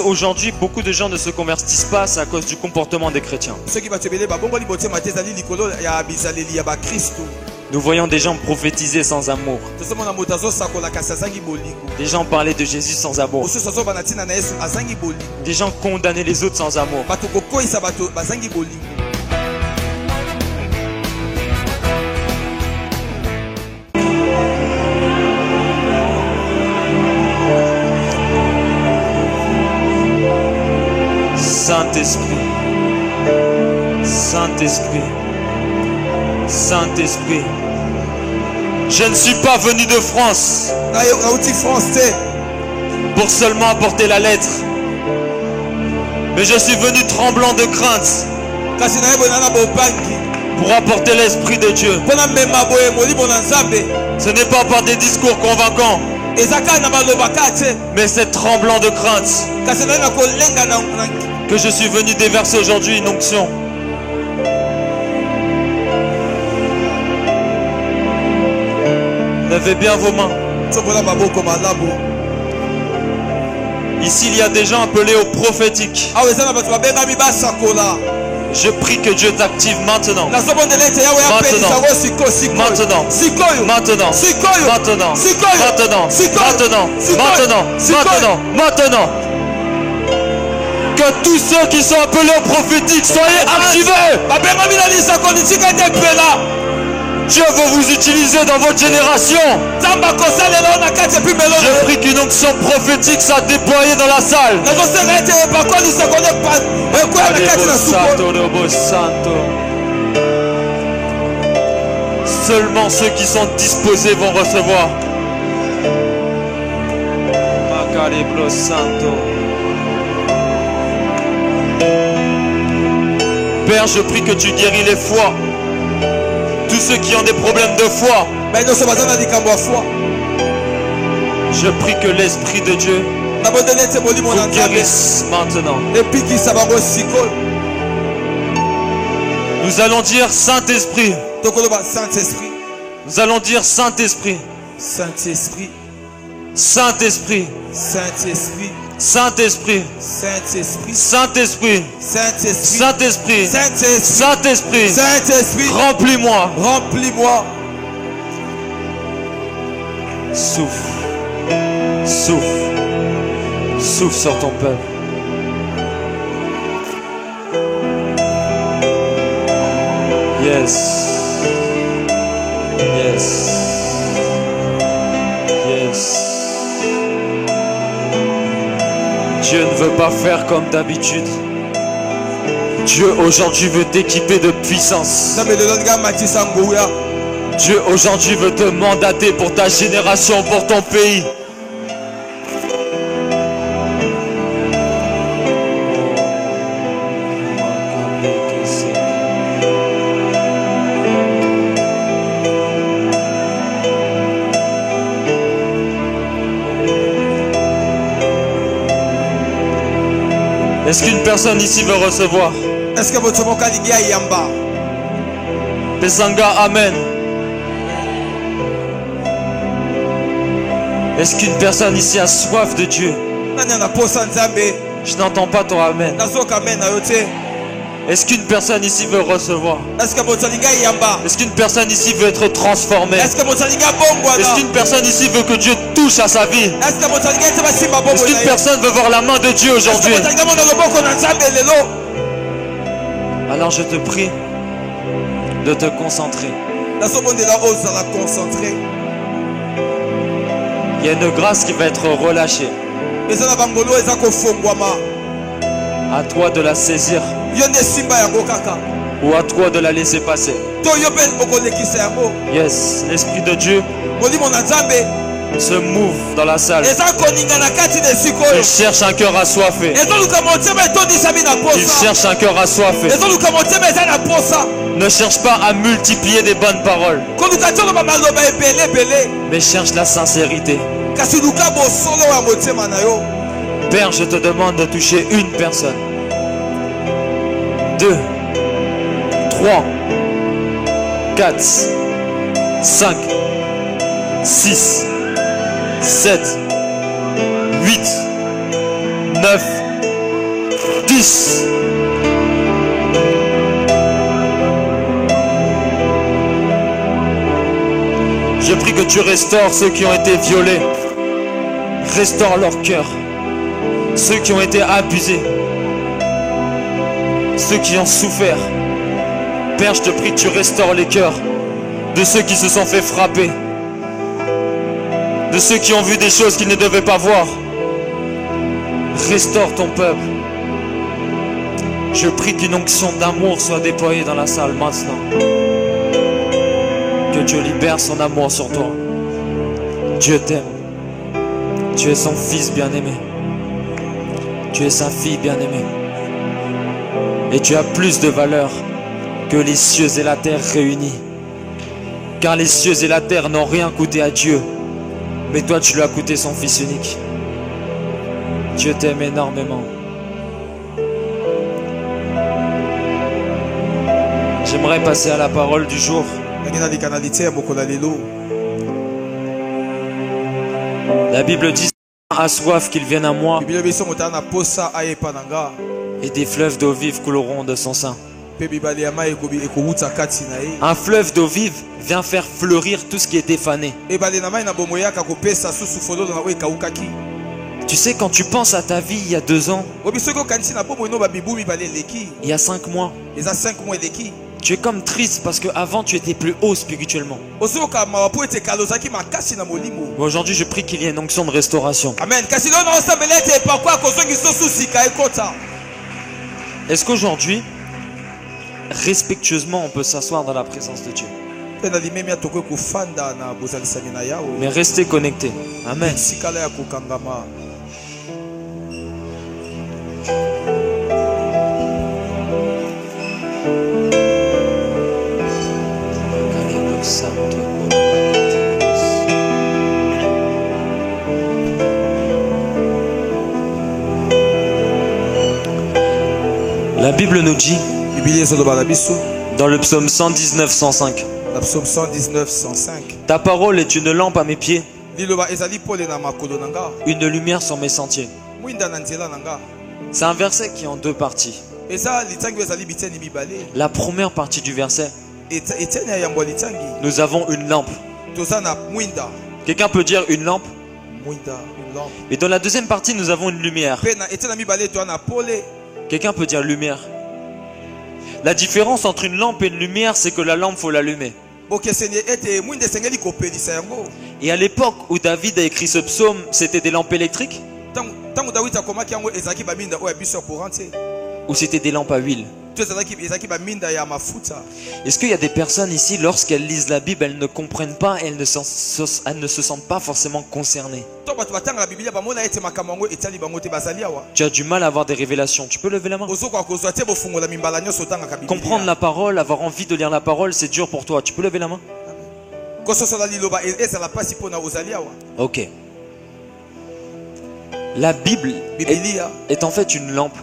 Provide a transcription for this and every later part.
aujourd'hui beaucoup de gens ne se convertissent pas, c'est à cause du comportement des chrétiens. Nous voyons des gens prophétiser sans amour. Des gens parler de Jésus sans amour. Des gens condamner les autres sans amour. Saint-Esprit, Saint-Esprit, Saint-Esprit. Je ne suis pas venu de France pour seulement apporter la lettre, mais je suis venu tremblant de crainte pour apporter l'Esprit de Dieu. Ce n'est pas par des discours convaincants, mais c'est tremblant de crainte que je suis venu déverser aujourd'hui une onction. Levez bien vos mains. Ici, il y a des gens appelés au prophétique. Je prie que Dieu t'active maintenant. Maintenant. Maintenant. Maintenant. Maintenant. Maintenant. Maintenant. Maintenant. Que tous ceux qui sont appelés au prophétique soyez activés. Dieu veut vous utiliser dans votre génération. Je prie qu'une onction prophétique soit déployée dans la salle. Seulement ceux qui sont disposés vont recevoir. Père, je prie que tu guéris les foies. Tous ceux qui ont des problèmes de foi. Je prie que l'Esprit de Dieu vous guérisse maintenant. Nous allons dire Saint-Esprit. Nous allons dire Saint-Esprit. Saint-Esprit. Saint-Esprit. Saint-Esprit. Saint-Esprit. Saint-Esprit. Saint-Esprit. Saint-Esprit. Saint-Esprit. Saint-Esprit. Saint-Esprit. Remplis-moi. Remplis-moi. Souffle. Souffle. Souffle sur ton peuple. Yes. Yes. Yes. Dieu ne veut pas faire comme d'habitude. Dieu aujourd'hui veut t'équiper de puissance. Dieu aujourd'hui veut te mandater pour ta génération, pour ton pays. Est-ce qu'une personne ici veut recevoir? Est-ce que votre vocalia yamba? Pesanga, amen. Est-ce qu'une personne ici a soif de Dieu? Je n'entends pas ton amen. Est-ce qu'une personne ici veut recevoir? Est-ce qu'une personne ici veut être transformée? Est-ce qu'une personne ici veut que Dieu touche à sa vie? Est-ce qu'une personne veut voir la main de Dieu aujourd'hui? Alors je te prie de te concentrer. Il y a une grâce qui va être relâchée. À toi de la saisir. Ou à toi de la laisser passer. Yes, l'Esprit de Dieu se move dans la salle. Il cherche un cœur assoiffé. Il cherche un cœur assoiffé. Ne cherche pas à multiplier des bonnes paroles, mais cherche la sincérité. Père, je te demande de toucher une personne. 2, 3, 4, 5, 6, 7, 8, 9, 10. Je prie que tu restaures ceux qui ont été violés. Restaure leur cœur. Ceux qui ont été abusés. Ceux qui ont souffert. Père, je te prie que tu restaures les cœurs de ceux qui se sont fait frapper. De ceux qui ont vu des choses qu'ils ne devaient pas voir. Restaure ton peuple. Je prie qu'une onction d'amour soit déployée dans la salle maintenant. Que Dieu libère son amour sur toi. Dieu t'aime. Tu es son fils bien-aimé. Tu es sa fille bien-aimée. Et tu as plus de valeur que les cieux et la terre réunis. Car les cieux et la terre n'ont rien coûté à Dieu. Mais toi, tu lui as coûté son fils unique. Dieu t'aime énormément. J'aimerais passer à la parole du jour. La Bible dit: a soif qu'il vienne à moi, et des fleuves d'eau vive couleront de son sein. Un fleuve d'eau vive vient faire fleurir tout ce qui était fané. Tu sais, quand tu penses à ta vie il y a 2 ans, il y a 5 mois, tu es comme triste parce qu'avant tu étais plus haut spirituellement. Aujourd'hui, je prie qu'il y ait une onction de restauration. Amen. Est-ce qu'aujourd'hui, respectueusement, on peut s'asseoir dans la présence de Dieu? Mais restez connectés. Amen. La Bible nous dit dans le psaume 119-105, ta parole est une lampe à mes pieds, une lumière sur mes sentiers. C'est un verset qui est en 2 parties. La première partie du verset, nous avons une lampe. Quelqu'un peut dire une lampe? Et dans la deuxième partie, nous avons une lumière. Quelqu'un peut dire lumière. La différence entre une lampe et une lumière, c'est que la lampe, il faut l'allumer. Et à l'époque où David a écrit ce psaume, c'était des lampes électriques? Ou c'était des lampes à huile? Est-ce qu'il y a des personnes ici, lorsqu'elles lisent la Bible, elles ne comprennent pas, elles ne se sentent pas forcément concernées? Tu as du mal à avoir des révélations. Tu peux lever la main? Comprendre la parole, avoir envie de lire la parole, c'est dur pour toi. Tu peux lever la main? Ok. La Bible est en fait une lampe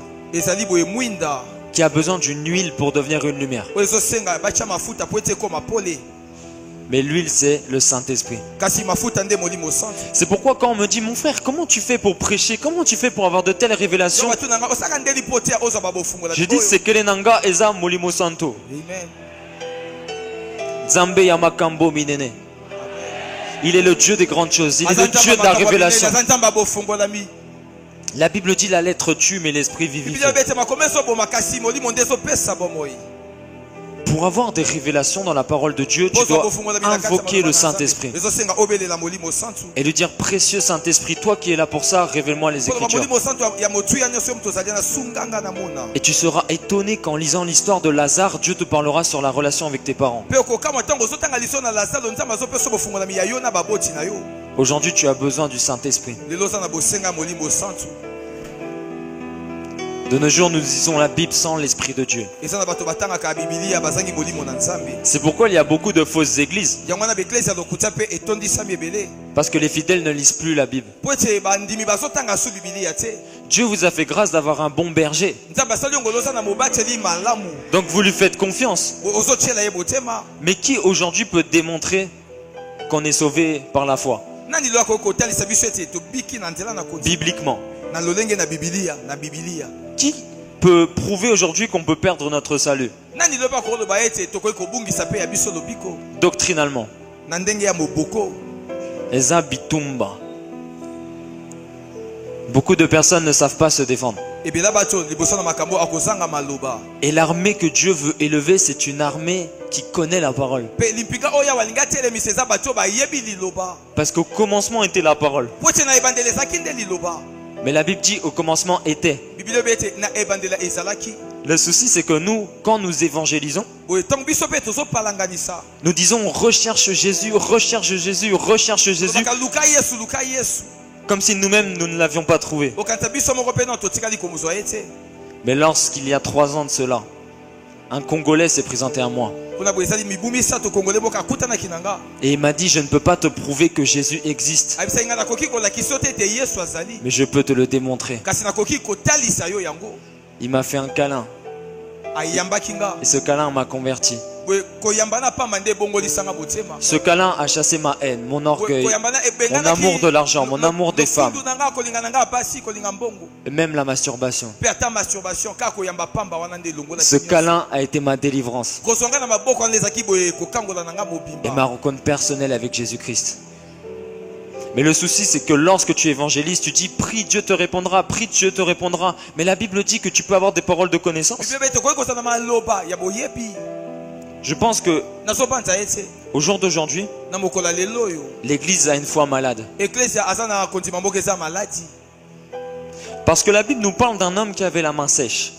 qui a besoin d'une huile pour devenir une lumière. Mais l'huile, c'est le Saint-Esprit. C'est pourquoi quand on me dit: mon frère, comment tu fais pour prêcher? Comment tu fais pour avoir de telles révélations? Je dis: c'est Kelenanga Eza Molimo Santo. Zambe Yamakambo Minene. Il est le Dieu des grandes choses. Il est le Dieu de la révélation. La Bible dit: la lettre tue, mais l'esprit vivifie. Pour avoir des révélations dans la parole de Dieu, tu dois invoquer le Saint-Esprit et lui dire: précieux Saint-Esprit, toi qui es là pour ça, révèle-moi les Écritures. Et tu seras étonné qu'en lisant l'histoire de Lazare, Dieu te parlera sur la relation avec tes parents. Aujourd'hui, tu as besoin du Saint-Esprit. De nos jours, nous lisons la Bible sans l'Esprit de Dieu. C'est pourquoi il y a beaucoup de fausses églises. Parce que les fidèles ne lisent plus la Bible. Dieu vous a fait grâce d'avoir un bon berger. Donc vous lui faites confiance. Mais qui aujourd'hui peut démontrer qu'on est sauvé par la foi? Bibliquement. Qui peut prouver aujourd'hui qu'on peut perdre notre salut? Doctrinalement. Eza bitumba. Beaucoup de personnes ne savent pas se défendre. Et l'armée que Dieu veut élever, c'est une armée qui connaît la parole. Parce qu'au commencement était la parole. Mais la Bible dit au commencement était. Le souci c'est que nous, quand nous évangélisons, nous disons recherche Jésus, recherche Jésus, recherche Jésus. Comme si nous-mêmes nous ne l'avions pas trouvé. Mais lorsqu'il y a 3 ans de cela, un Congolais s'est présenté à moi. Et il m'a dit, je ne peux pas te prouver que Jésus existe. Mais je peux te le démontrer. Il m'a fait un câlin. Et ce câlin m'a converti. Ce câlin a chassé ma haine, mon orgueil, mon amour de l'argent, mon amour des femmes. Et même la masturbation. Ce câlin a été ma délivrance. Et ma rencontre personnelle avec Jésus-Christ. Mais le souci c'est que lorsque tu évangélises, tu dis prie, Dieu te répondra, prie, Dieu te répondra. Mais la Bible dit que tu peux avoir des paroles de connaissance. Je pense que au jour d'aujourd'hui, l'église a une foi malade. Parce que la Bible nous parle d'un homme qui avait la main sèche.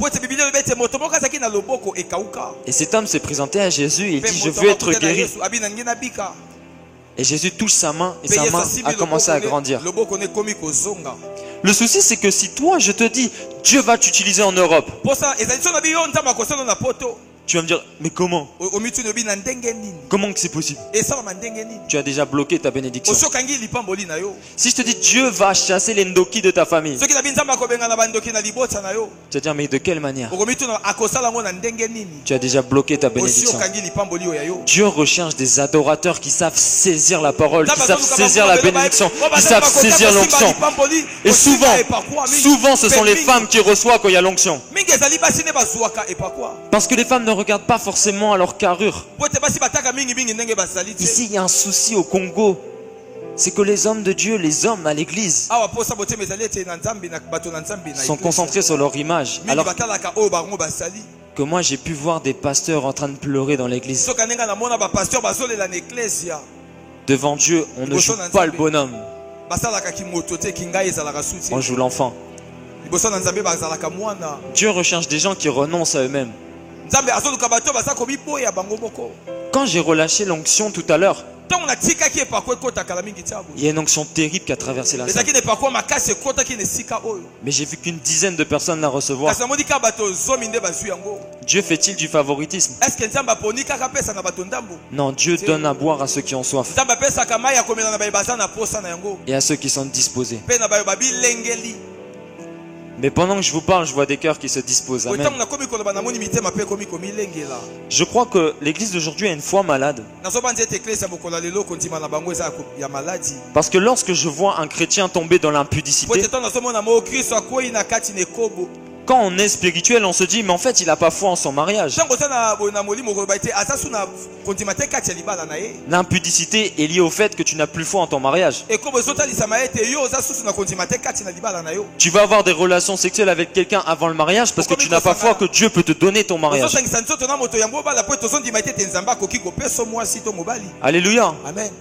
Et cet homme s'est présenté à Jésus et il dit je veux être guéri. Et Jésus touche sa main et sa main a commencé à grandir. Le souci c'est que si toi je te dis Dieu va t'utiliser en Europe, tu vas me dire, mais comment? Comment que c'est possible? Tu as déjà bloqué ta bénédiction. Si je te dis, Dieu va chasser les ndoki de ta famille, tu vas dire, mais de quelle manière? Tu as déjà bloqué ta bénédiction. Dieu recherche des adorateurs qui savent saisir la parole, qui savent saisir la bénédiction, qui savent saisir l'onction. Et souvent ce sont les femmes qui reçoivent quand il y a l'onction. Parce que les femmes ne regardent pas forcément à leur carrure. Ici, il y a un souci au Congo. C'est que les hommes de Dieu, les hommes à l'église, sont concentrés sur leur image. Alors que moi, j'ai pu voir des pasteurs en train de pleurer dans l'église. Devant Dieu, on ne joue pas le bonhomme. On joue l'enfant. Dieu recherche des gens qui renoncent à eux-mêmes. Quand j'ai relâché l'onction tout à l'heure, il y a une onction terrible qui a traversé la salle. Mais j'ai vu qu'une dizaine de personnes la recevoir. Dieu fait-il du favoritisme? Non, Dieu donne à boire à ceux qui ont soif et à ceux qui sont disposés. Mais pendant que je vous parle, je vois des cœurs qui se disposent. Amen. Je crois que l'église d'aujourd'hui a une foi malade. Parce que lorsque je vois un chrétien tomber dans l'impudicité, quand on est spirituel, on se dit, mais en fait, il n'a pas foi en son mariage. L'impudicité est liée au fait que tu n'as plus foi en ton mariage. Tu vas avoir des relations sexuelles avec quelqu'un avant le mariage parce que tu n'as pas foi que Dieu peut te donner ton mariage. Alléluia. Amen.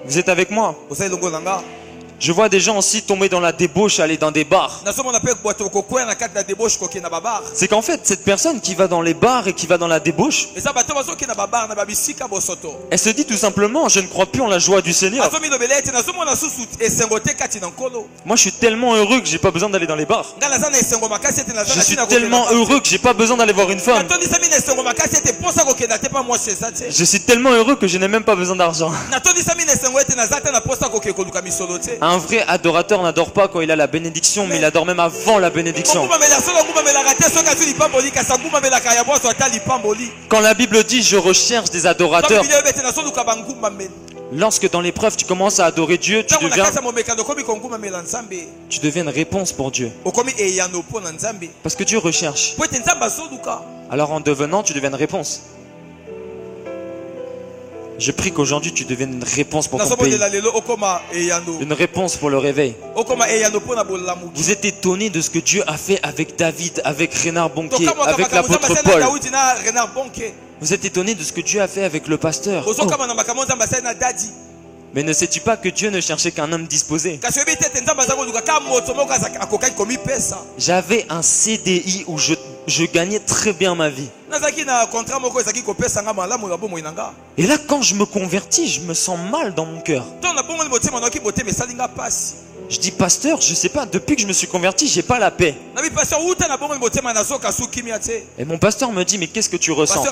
Vous êtes avec moi? Je vois des gens aussi tomber dans la débauche, aller dans des bars. C'est qu'en fait, cette personne qui va dans les bars et qui va dans la débauche, elle se dit tout simplement, je ne crois plus en la joie du Seigneur. Moi, je suis tellement heureux que j'ai pas besoin d'aller dans les bars. Je suis tellement heureux que j'ai pas besoin d'aller voir une femme. Je suis tellement heureux que je n'ai même pas besoin d'argent. Un vrai adorateur n'adore pas quand il a la bénédiction, mais il adore même avant la bénédiction. Quand la Bible dit je recherche des adorateurs, Lorsque dans l'épreuve tu commences à adorer Dieu, tu deviens une réponse pour Dieu. Parce que Dieu recherche. Alors en devenant, tu deviens une réponse. Je prie qu'aujourd'hui tu deviennes une réponse pour ton pays. Une réponse pour le réveil. Vous êtes étonnés de ce que Dieu a fait avec David, avec Renard Bonquier, avec l'apôtre Paul. Vous êtes étonnés de ce que Dieu a fait avec le pasteur. Oh. Mais ne sais-tu pas que Dieu ne cherchait qu'un homme disposé? J'avais un CDI où je gagnais très bien ma vie. Et là, quand je me convertis, je me sens mal dans mon cœur. Je dis, pasteur, je sais pas, depuis que je me suis converti, j'ai pas la paix. Et mon pasteur me dit, mais qu'est-ce que tu ressens?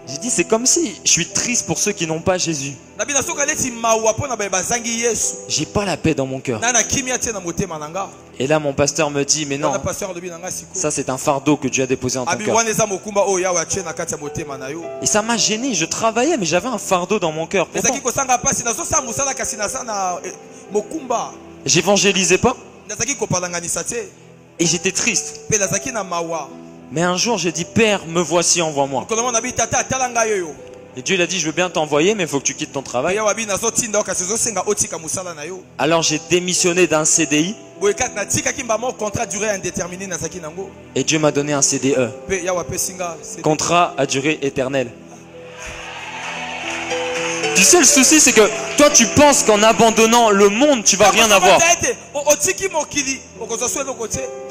J'ai dit, c'est comme si je suis triste pour ceux qui n'ont pas Jésus. J'ai pas la paix dans mon cœur. Et là, mon pasteur me dit, mais non, ça c'est un fardeau que Dieu a déposé en ton cœur. Et ça m'a gêné, je travaillais, mais j'avais un fardeau dans mon cœur. J'évangélisais pas. Et j'étais triste. Mais un jour, j'ai dit, Père, me voici, envoie-moi. Et Dieu il a dit, je veux bien t'envoyer, mais il faut que tu quittes ton travail. Alors j'ai démissionné d'un CDI. Et Dieu m'a donné un CDE. Contrat à durée éternelle. Tu sais, le souci, c'est que toi, tu penses qu'en abandonnant le monde, tu vas rien avoir.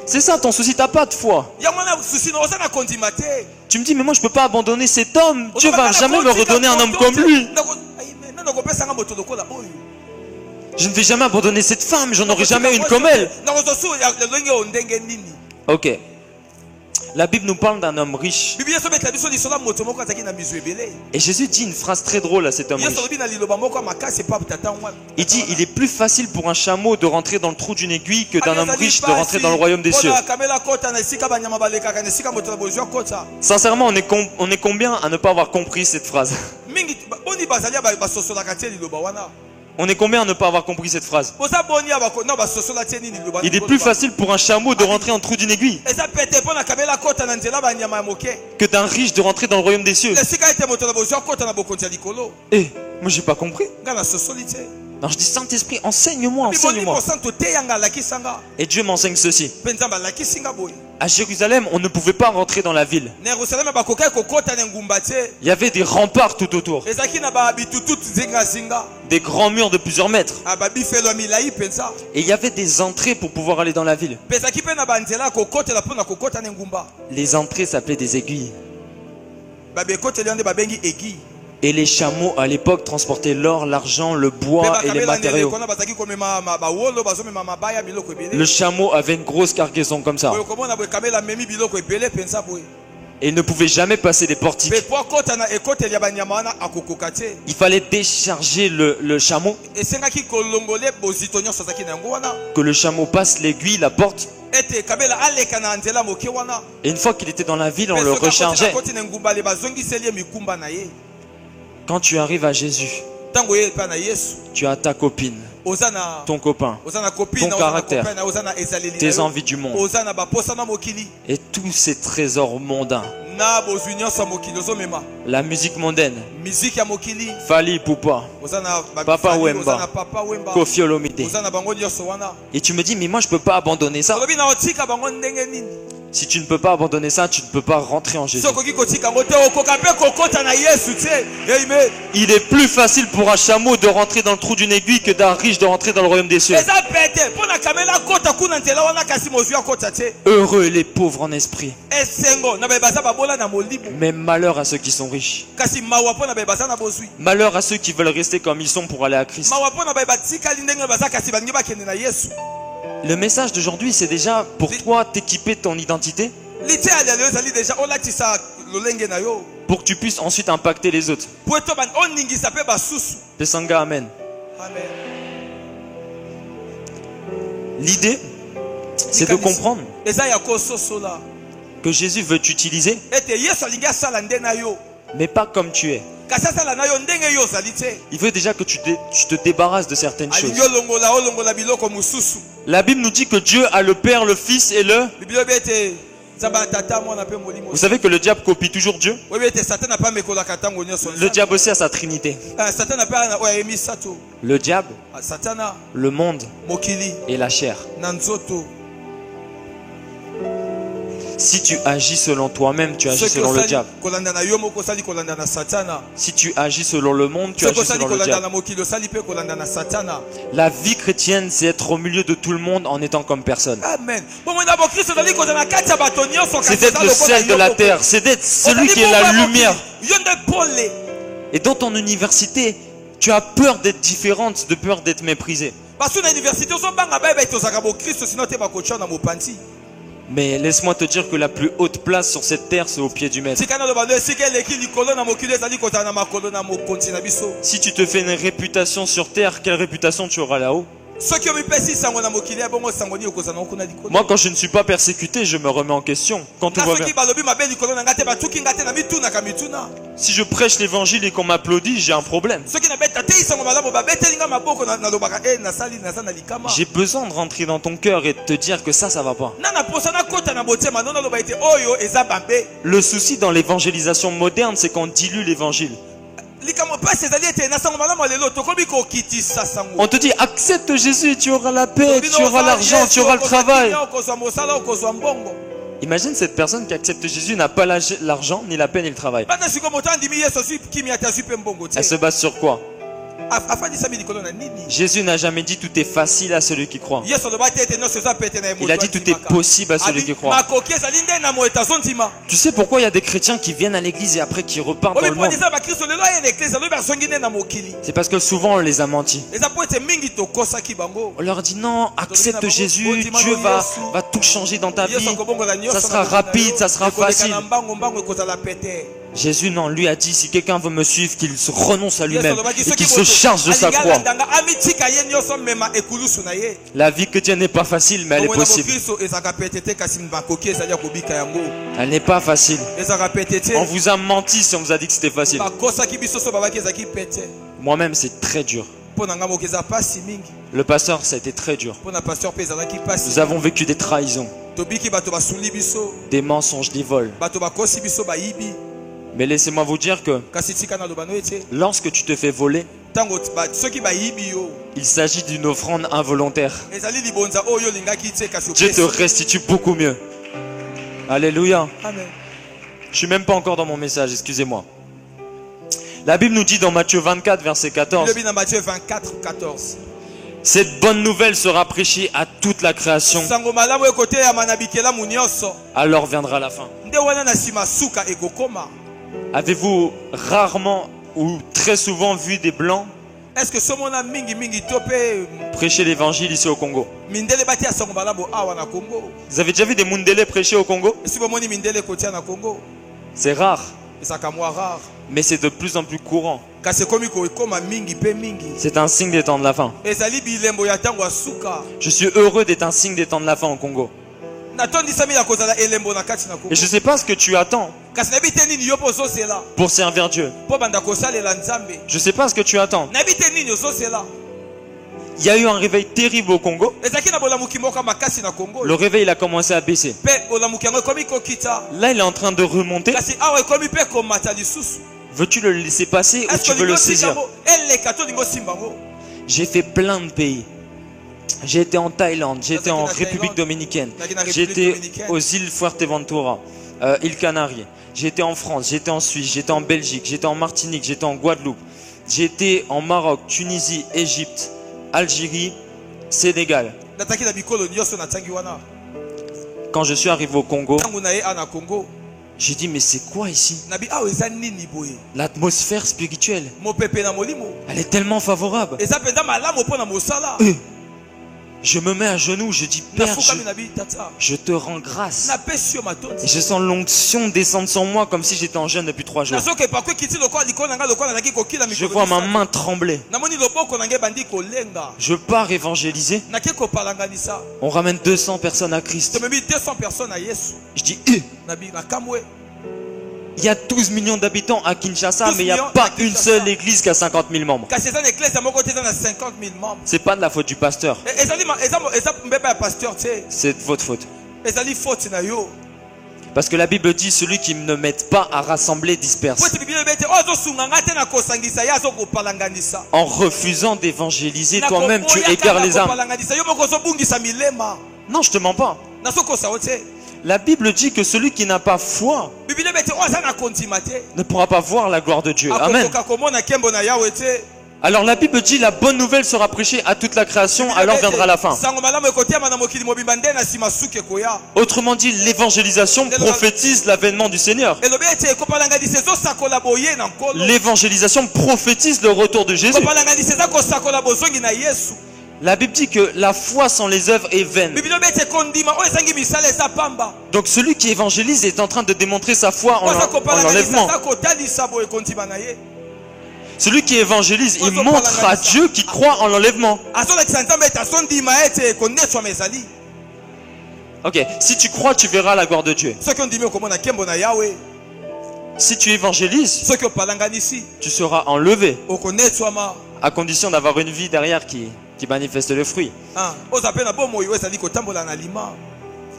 C'est ça ton souci, t'as pas de foi. Tu me dis, mais moi, je peux pas abandonner cet homme. Dieu va jamais me redonner un homme comme lui. Je ne vais jamais abandonner cette femme, j'en aurai jamais une comme elle. Ok. La Bible nous parle d'un homme riche. Et Jésus dit une phrase très drôle à cet homme riche. Il dit, il est plus facile pour un chameau de rentrer dans le trou d'une aiguille que d'un homme riche de rentrer dans le royaume des cieux. Sincèrement, on est combien à ne pas avoir compris cette phrase? On est combien à ne pas avoir compris cette phrase? Il est plus facile pour un chameau de rentrer en trou d'une aiguille que d'un riche de rentrer dans le royaume des cieux. Eh, moi j'ai pas compris. Alors je dis, Saint-Esprit, enseigne-moi, enseigne-moi. Et Dieu m'enseigne ceci. À Jérusalem, on ne pouvait pas rentrer dans la ville. Il y avait des remparts tout autour. Des grands murs de plusieurs mètres. Et il y avait des entrées pour pouvoir aller dans la ville. Les entrées s'appelaient des aiguilles. Et les chameaux à l'époque transportaient l'or, l'argent, le bois et les matériaux. Le chameau avait une grosse cargaison comme ça. Et il ne pouvait jamais passer des portiques. Il fallait décharger le chameau. Que le chameau passe l'aiguille, la porte. Et une fois qu'il était dans la ville, on le rechargeait. Quand tu arrives à Jésus, tu as ta copine, ton copain, ton caractère, tes envies du monde et tous ces trésors mondains. La musique mondaine, Fally Ipupa, Papa Wemba, Koffi Olomide. Et tu me dis, mais moi je peux pas abandonner ça. Si tu ne peux pas abandonner ça, tu ne peux pas rentrer en Jésus. Il est plus facile pour un chameau de rentrer dans le trou d'une aiguille que d'un riche de rentrer dans le royaume des cieux. Heureux les pauvres en esprit. Mais malheur à ceux qui sont riches. Malheur à ceux qui veulent rester comme ils sont pour aller à Christ. Le message d'aujourd'hui, c'est déjà pour toi t'équiper de ton identité, pour que tu puisses ensuite impacter les autres. Pesanga, amen. L'idée, c'est de comprendre que Jésus veut t'utiliser, mais pas comme tu es. Il veut déjà que tu te débarrasses de certaines choses. La Bible nous dit que Dieu a le Père, le Fils et le... Vous savez que le diable copie toujours Dieu? Le diable aussi a sa trinité. Le diable, le monde et la chair. Si tu agis selon toi-même, tu agis selon le diable. Si tu agis selon le monde, tu agis selon le diable. La vie chrétienne, c'est être au milieu de tout le monde en étant comme personne. C'est d'être le sel de la terre. C'est d'être celui qui est la lumière. Et dans ton université, tu as peur d'être différente, de peur d'être méprisée. Mais laisse-moi te dire que la plus haute place sur cette terre, c'est au pied du maître. Si tu te fais une réputation sur terre, quelle réputation tu auras là-haut? Moi, quand je ne suis pas persécuté, je me remets en question. Quand tout va bien. Si je prêche l'évangile et qu'on m'applaudit, j'ai un problème. J'ai besoin de rentrer dans ton cœur et de te dire que ça va pas. Le souci dans l'évangélisation moderne, c'est qu'on dilue l'évangile. On te dit accepte Jésus, tu auras la paix, tu auras l'argent, tu auras le travail. Imagine cette personne qui accepte Jésus n'a pas l'argent, ni la paix, ni le travail. Elle se base sur quoi? Jésus n'a jamais dit tout est facile à celui qui croit. Il a dit tout est possible à celui qui croit. Tu sais pourquoi il y a des chrétiens qui viennent à l'église et après qui repartent dans le monde? C'est parce que souvent on les a menti. On leur dit non, accepte Jésus, Dieu va tout changer dans ta vie. Ça sera rapide, ça sera facile. Jésus non, lui a dit si quelqu'un veut me suivre, qu'il se renonce à lui-même et qu'il se charge de sa croix. La vie chrétienne n'est pas facile, mais elle est possible. Elle n'est pas facile. On vous a menti si on vous a dit que c'était facile. Moi-même, c'est très dur. Le pasteur, ça a été très dur. Nous avons vécu des trahisons, des mensonges, des vols. Mais laissez-moi vous dire que lorsque tu te fais voler, il s'agit d'une offrande involontaire. Dieu te restitue beaucoup mieux. Alléluia. Amen. Je ne suis même pas encore dans mon message, excusez-moi. La Bible nous dit dans Matthieu 24, verset 14. Cette bonne nouvelle sera prêchée à toute la création. Alors viendra la fin. Avez-vous rarement ou très souvent vu des blancs prêcher l'évangile ici au Congo? Vous avez déjà vu des Mundele prêcher au Congo? C'est rare. Mais c'est de plus en plus courant. C'est un signe des temps de la fin. Je suis heureux d'être un signe des temps de la fin au Congo. Et je ne sais pas ce que tu attends pour servir Dieu. Je ne sais pas ce que tu attends. Il y a eu un réveil terrible au Congo. Le réveil il a commencé à baisser. Là il est en train de remonter. Veux-tu le laisser passer ou tu veux le saisir? J'ai fait plein de pays. J'ai été en Thaïlande, j'ai été en République Dominicaine, j'ai été aux îles Fuerteventura, îles Canaries, j'ai été en France, j'ai été en Suisse, j'ai été en Belgique, j'ai été en Martinique, j'ai été en Guadeloupe, j'ai été en Maroc, Tunisie, Égypte, Algérie, Sénégal. Quand je suis arrivé au Congo, j'ai dit mais c'est quoi ici? L'atmosphère spirituelle, elle est tellement favorable. Je me mets à genoux, je dis Père, je te rends grâce. Et je sens l'onction descendre sur moi comme si j'étais en jeûne depuis 3 jours. Je vois ma main trembler. Je pars évangéliser. On ramène 200 personnes à Christ. Je dis Il y a 12 millions d'habitants à Kinshasa, mais il n'y a pas une seule église qui a 50 000 membres. C'est pas de la faute du pasteur. C'est de votre faute. Parce que la Bible dit, celui qui ne met pas à rassembler disperse. En refusant d'évangéliser, toi-même tu égares les âmes. Non, je te mens pas. La Bible dit que celui qui n'a pas foi ne pourra pas voir la gloire de Dieu. Amen. Alors la Bible dit la bonne nouvelle sera prêchée à toute la création, alors viendra la fin. Autrement dit, l'évangélisation prophétise l'avènement du Seigneur. L'évangélisation prophétise le retour de Jésus. La Bible dit que la foi sans les œuvres est vaine. Donc celui qui évangélise est en train de démontrer sa foi en l'enlèvement. Celui qui évangélise, il montre à Dieu qu'il croit en l'enlèvement. Ok, si tu crois, tu verras la gloire de Dieu. Si tu évangélises, tu seras enlevé. À condition d'avoir une vie derrière qui manifeste le fruit.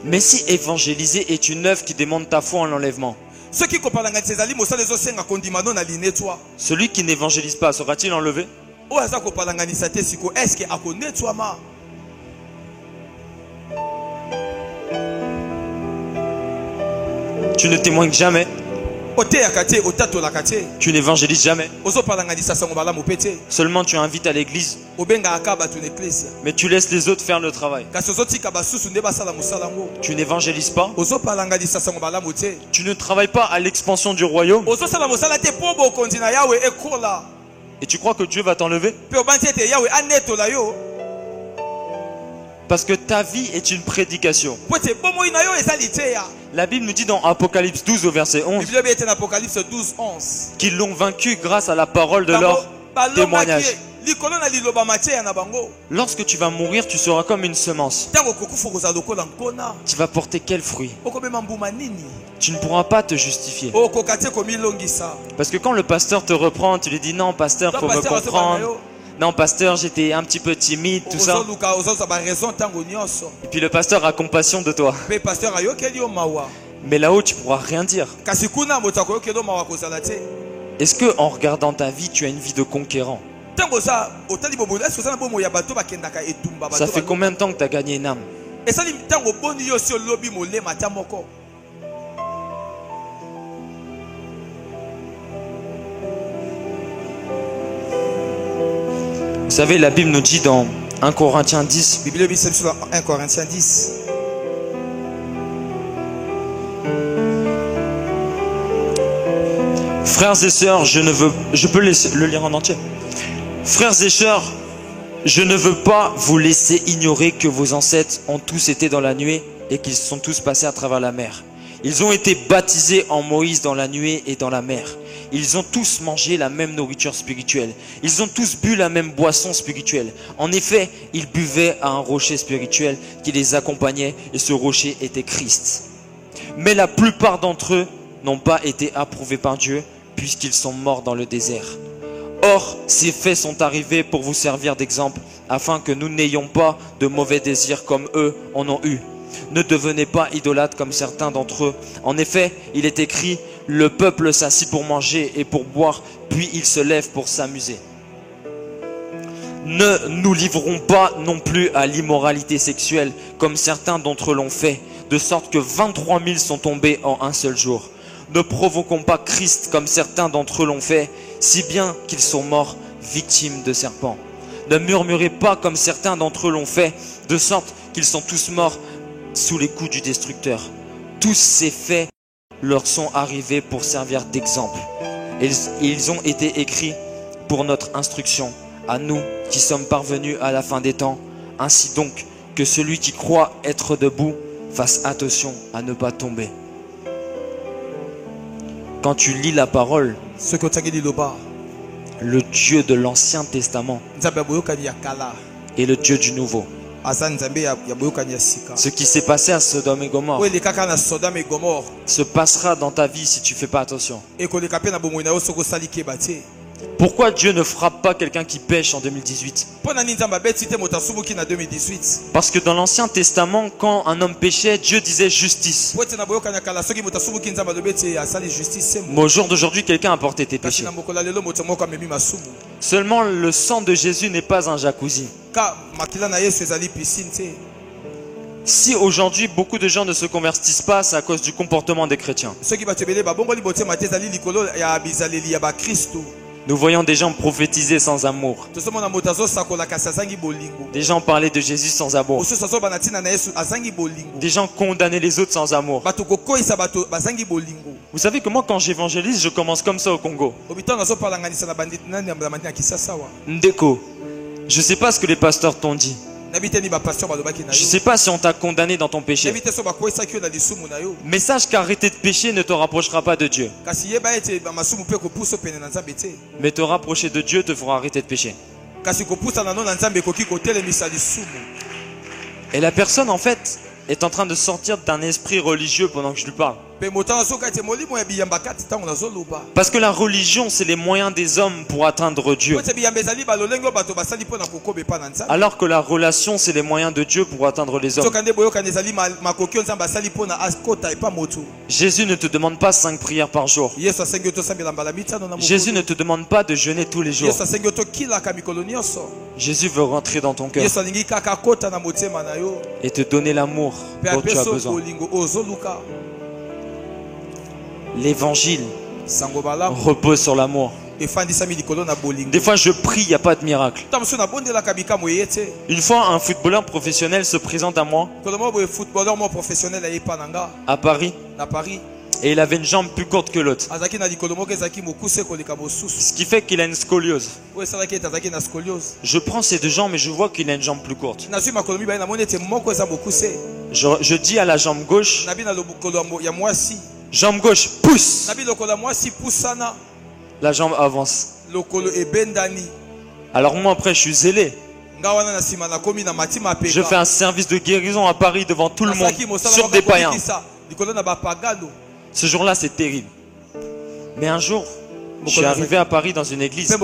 Mais si évangéliser est une œuvre qui demande ta foi en l'enlèvement, celui qui n'évangélise pas sera-t-il enlevé? Tu ne témoignes jamais. Tu n'évangélises jamais. Seulement tu invites à l'église, mais tu laisses les autres faire le travail. Tu n'évangélises pas. Tu ne travailles pas à l'expansion du royaume. Et tu crois que Dieu va t'enlever? Parce que ta vie est une prédication. La Bible nous dit dans Apocalypse 12 au verset 11 qu'ils l'ont vaincu grâce à la parole de leur témoignage. Lorsque tu vas mourir, tu seras comme une semence. Tu vas porter quel fruit? Tu ne pourras pas te justifier. Parce que quand le pasteur te reprend, tu lui dis non pasteur, faut me comprendre. Non pasteur, j'étais un petit peu timide, tout ça. Et puis le pasteur a compassion de toi. Mais là-haut, tu ne pourras rien dire. Est-ce que en regardant ta vie, tu as une vie de conquérant? Ça fait combien de temps que tu as gagné une âme? Vous savez, la Bible nous dit dans 1 Corinthiens 10. 1 Corinthiens 10. Frères et sœurs, je peux le lire en entier. Frères et sœurs, je ne veux pas vous laisser ignorer que vos ancêtres ont tous été dans la nuée et qu'ils sont tous passés à travers la mer. Ils ont été baptisés en Moïse dans la nuée et dans la mer. Ils ont tous mangé la même nourriture spirituelle. Ils ont tous bu la même boisson spirituelle. En effet, ils buvaient à un rocher spirituel qui les accompagnait et ce rocher était Christ. Mais la plupart d'entre eux n'ont pas été approuvés par Dieu puisqu'ils sont morts dans le désert. Or, ces faits sont arrivés pour vous servir d'exemple afin que nous n'ayons pas de mauvais désirs comme eux en ont eu. Ne devenez pas idolâtres comme certains d'entre eux. En effet, il est écrit, le peuple s'assit pour manger et pour boire, puis il se lève pour s'amuser. Ne nous livrons pas non plus à l'immoralité sexuelle comme certains d'entre eux l'ont fait, de sorte que 23 000 sont tombés en un seul jour. Ne provoquons pas Christ comme certains d'entre eux l'ont fait, si bien qu'ils sont morts victimes de serpents. Ne murmurez pas comme certains d'entre eux l'ont fait, de sorte qu'ils sont tous morts sous les coups du destructeur. Tous ces faits leur sont arrivés pour servir d'exemple. Ils ont été écrits pour notre instruction, à nous qui sommes parvenus à la fin des temps. Ainsi donc, que celui qui croit être debout fasse attention à ne pas tomber. Quand tu lis la parole, le Dieu de l'Ancien Testament et le Dieu du Nouveau Ce qui s'est passé à Sodome et Gomorrhe se passera dans ta vie si tu ne fais pas attention. Pourquoi Dieu ne frappe pas quelqu'un qui pêche en 2018? Parce que dans l'Ancien Testament, quand un homme péchait, Dieu disait justice. Mais au jour d'aujourd'hui, quelqu'un a porté tes péchés. Seulement le sang de Jésus n'est pas un jacuzzi. Si aujourd'hui beaucoup de gens ne se convertissent pas, c'est à cause du comportement des chrétiens. Nous voyons des gens prophétiser sans amour. Des gens parler de Jésus sans amour. Des gens condamner les autres sans amour. Vous savez que moi, quand j'évangélise, je commence comme ça au Congo. Ndeko, je ne sais pas ce que les pasteurs t'ont dit. Je ne sais pas si on t'a condamné dans ton péché. Mais sache qu'arrêter de pécher ne te rapprochera pas de Dieu. Mais te rapprocher de Dieu te fera arrêter de pécher. Et la personne en fait est en train de sortir d'un esprit religieux pendant que je lui parle. Parce que la religion, c'est les moyens des hommes pour atteindre Dieu. Alors que la relation, c'est les moyens de Dieu pour atteindre les hommes. Jésus ne te demande pas 5 prières par jour. Jésus ne te demande pas de jeûner tous les jours. Jésus veut rentrer dans ton cœur et te donner l'amour dont tu as besoin. L'évangile repose sur l'amour. Des fois je prie, il n'y a pas de miracle. Une fois un footballeur professionnel se présente à moi à Paris. Et il avait une jambe plus courte que l'autre. Ce qui fait qu'il a une scoliose. Je prends ces deux jambes et je vois qu'il a une jambe plus courte. Je dis à la jambe gauche, jambe gauche, pousse. La jambe avance. Alors moi après je suis zélé. Je fais un service de guérison à Paris devant tout le monde sur des païens. Ce jour-là c'est terrible. Mais un jour, je suis arrivé à Paris dans une église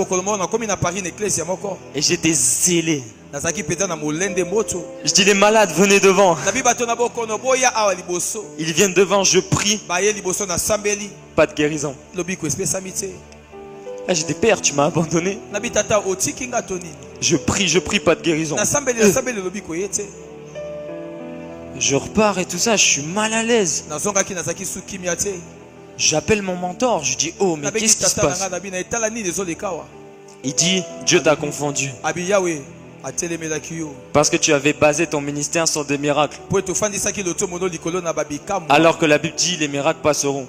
et j'étais zélé. Je dis les malades venez devant. Ils viennent devant, je prie. Pas de guérison. Ah, j'ai dit père, tu m'as abandonné. Je prie, pas de guérison. Je repars et tout ça, je suis mal à l'aise. J'appelle mon mentor, je dis oh mais qu'est-ce qui se passe? Il dit Dieu t'a confondu. Parce que tu avais basé ton ministère sur des miracles. Alors que la Bible dit les miracles passeront.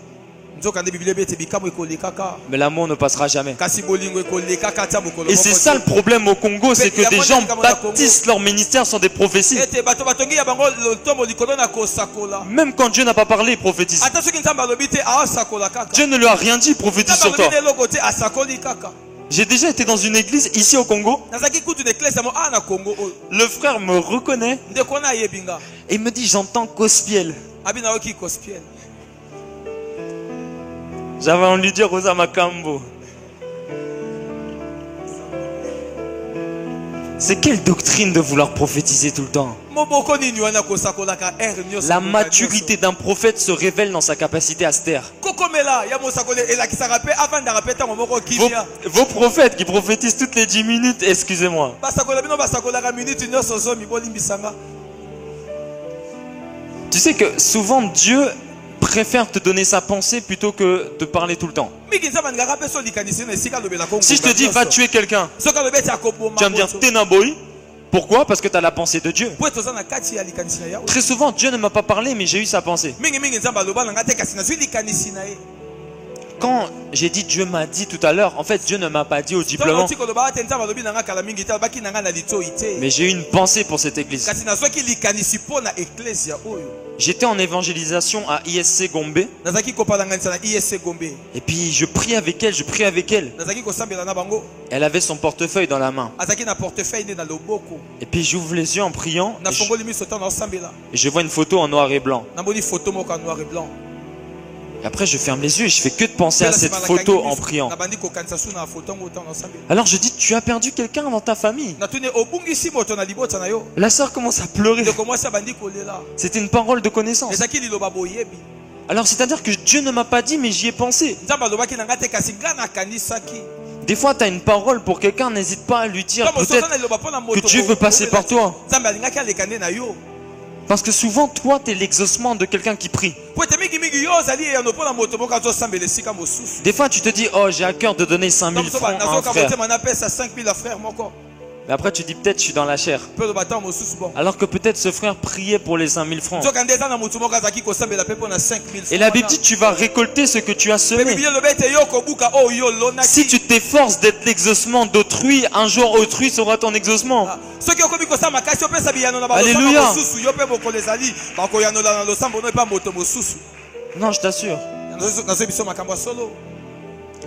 Mais l'amour ne passera jamais. Et c'est ça le problème au Congo, c'est que des gens bâtissent leur ministère sur des prophéties. Même quand Dieu n'a pas parlé, il prophétise. Dieu ne lui a rien dit, il prophétise sur toi. J'ai déjà été dans une église ici au Congo. Le frère me reconnaît et il me dit j'entends Kospiel. J'avais envie de dire Rosa Makambo. C'est quelle doctrine de vouloir prophétiser tout le temps? La maturité d'un prophète se révèle dans sa capacité à se taire. Vos prophètes qui prophétisent toutes les 10 minutes, excusez-moi. Tu sais que souvent Dieu préfère te donner sa pensée plutôt que de parler tout le temps. Si je te dis va tuer quelqu'un, tu vas me dire Tenaboy. Pourquoi? Parce que tu as la pensée de Dieu. Très souvent Dieu ne m'a pas parlé mais j'ai eu sa pensée. quand j'ai dit Dieu m'a dit tout à l'heure, en fait Dieu ne m'a pas dit audiblement. Mais j'ai eu une pensée pour cette église. J'étais en évangélisation à ISC Gombe. Et puis je prie avec elle, Elle avait son portefeuille dans la main. Et puis j'ouvre les yeux en priant. Et je vois une photo en noir et blanc. Et après je ferme les yeux et je fais que de penser à cette photo en priant. Alors je dis, tu as perdu quelqu'un dans ta famille. La sœur commence à pleurer. C'était une parole de connaissance. Alors c'est-à-dire que Dieu ne m'a pas dit, mais j'y ai pensé. Des fois tu as une parole pour quelqu'un, n'hésite pas à lui dire peut-être que Dieu veut passer par toi. Parce que souvent, toi, tu es l'exaucement de quelqu'un qui prie. Des fois, tu te dis, oh, j'ai à cœur de donner 5000 francs à un frère. Mais après, tu dis, peut-être, je suis dans la chair. Alors que peut-être ce frère priait pour les 5000 francs. Et la Bible dit, tu vas récolter ce que tu as semé. Si tu t'efforces d'être l'exaucement d'autrui, un jour autrui sera ton exaucement. Alléluia. Non, je t'assure.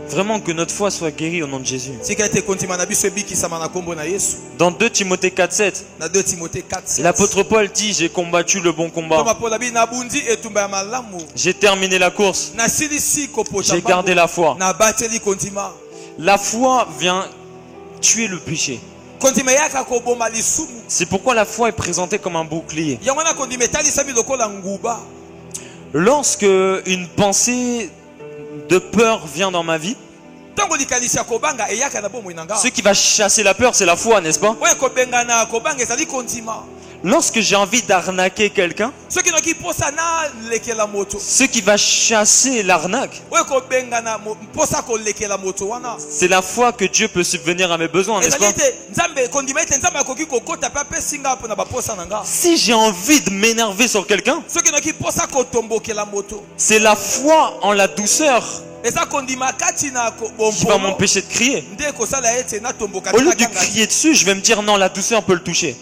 Vraiment que notre foi soit guérie au nom de Jésus. Dans 2 Timothée 4,7, l'apôtre Paul dit, j'ai combattu le bon combat. J'ai terminé la course. J'ai gardé la foi. La foi vient tuer le péché. C'est pourquoi la foi est présentée comme un bouclier. Lorsque une pensée de peur vient dans ma vie, ce qui va chasser la peur, c'est la foi, n'est-ce pas? Lorsque j'ai envie d'arnaquer quelqu'un, ce qui va chasser l'arnaque, c'est la foi que Dieu peut subvenir à mes besoins, n'est-ce pas? Si j'ai envie de m'énerver sur quelqu'un, c'est la foi en la douceur qui va m'empêcher de crier. Au lieu de crier dessus, je vais me dire non, la douceur peut le toucher.